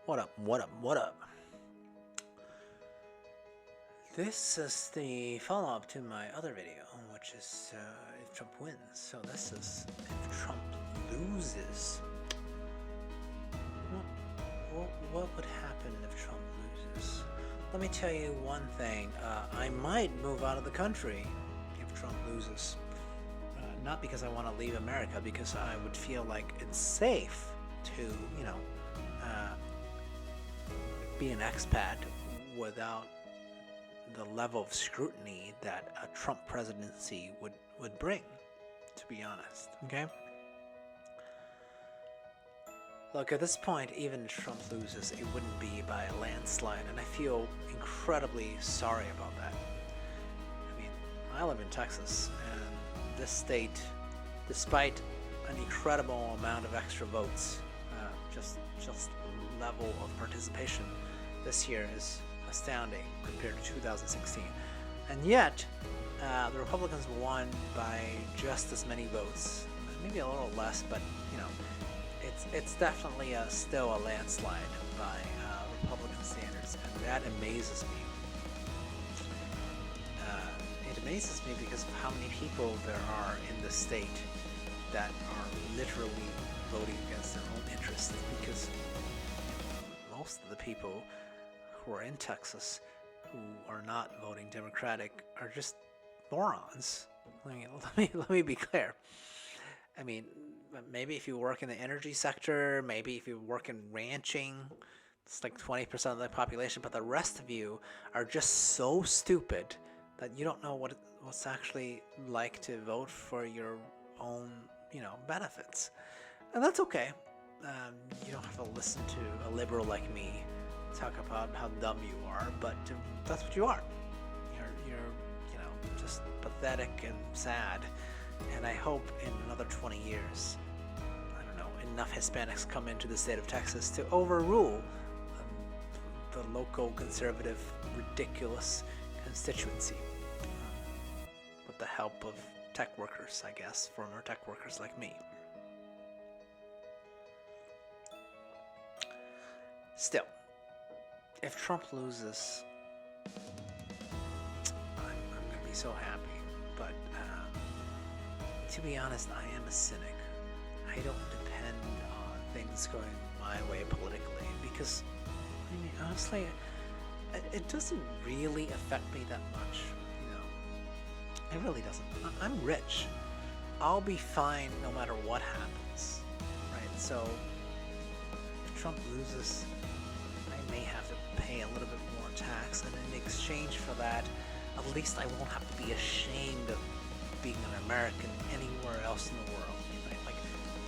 What up? What up? What up? This is the follow-up to my other video, which is if Trump wins. So this is if Trump loses. What would happen if Trump loses? Let me tell you one thing. I might move out of the country if Trump loses. Not because I want to leave America, because I would feel like it's safe to, be an expat without the level of scrutiny that a Trump presidency would bring, to be honest, okay? Look, at this point, even if Trump loses, it wouldn't be by a landslide, and I feel incredibly sorry about that. I mean, I live in Texas, and this state, despite an incredible amount of extra votes, just level of participation this year is astounding compared to 2016. And yet, the Republicans won by just as many votes, maybe a little less, but it's definitely still a landslide by Republican standards, and that amazes me. It amazes me because of how many people there are in the state that are literally voting against their own interests, because most of the people who are in Texas who are not voting Democratic are just morons. Let me be clear. I mean, maybe if you work in the energy sector, maybe if you work in ranching, it's like 20% of the population, but the rest of you are just so stupid that you don't know what's actually like to vote for your own, benefits. And that's okay. You don't have to listen to a liberal like me talk about how dumb you are, but that's what you are. You're just pathetic and sad. And I hope in another 20 years, enough Hispanics come into the state of Texas to overrule the local conservative, ridiculous constituency, with the help of tech workers, I guess, former tech workers like me. Still, if Trump loses, I'm going to be so happy. But to be honest, I am a cynic. I don't depend on things going my way politically because, honestly, it doesn't really affect me that much. It really doesn't. I'm rich. I'll be fine no matter what happens, right? So if Trump loses, I may have to pay a little bit more tax, and in exchange for that, at least I won't have to be ashamed of being an American anywhere else in the world, right? Like,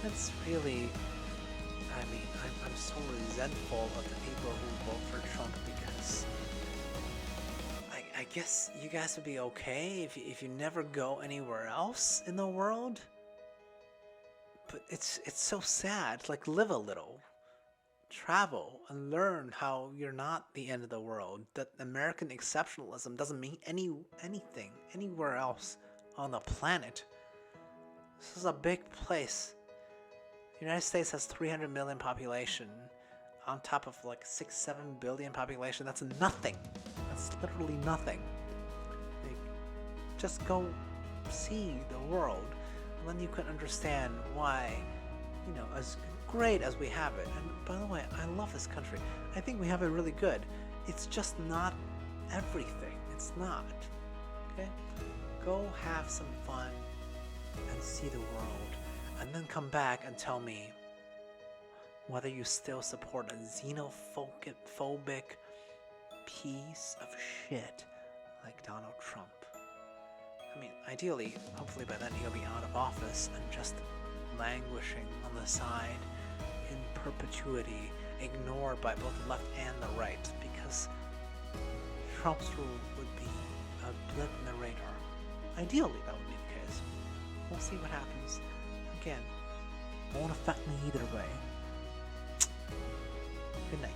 that's really, I'm so resentful of the people who vote for Trump because I guess you guys would be okay if you never go anywhere else in the world. But it's so sad. Like, live a little. Travel and learn how you're not the end of the world. That American exceptionalism doesn't mean anything anywhere else on the planet. This is a big place. The United States has 300 million population on top of like 6-7 billion population. That's nothing. That's literally nothing. Like, just go see the world, and then you can understand why, as great as we have it. And by the way, I love this country. I think we have it really good. It's just not everything. It's not. Okay? Go have some fun and see the world, and then come back and tell me whether you still support a xenophobic piece of shit like Donald Trump. I mean, ideally, hopefully by then he'll be out of office and just languishing on the side in perpetuity, ignored by both the left and the right, because Trump's rule would be a blip in the radar. Ideally, that would be the case. We'll see what happens. Again, won't affect me either way. Good night.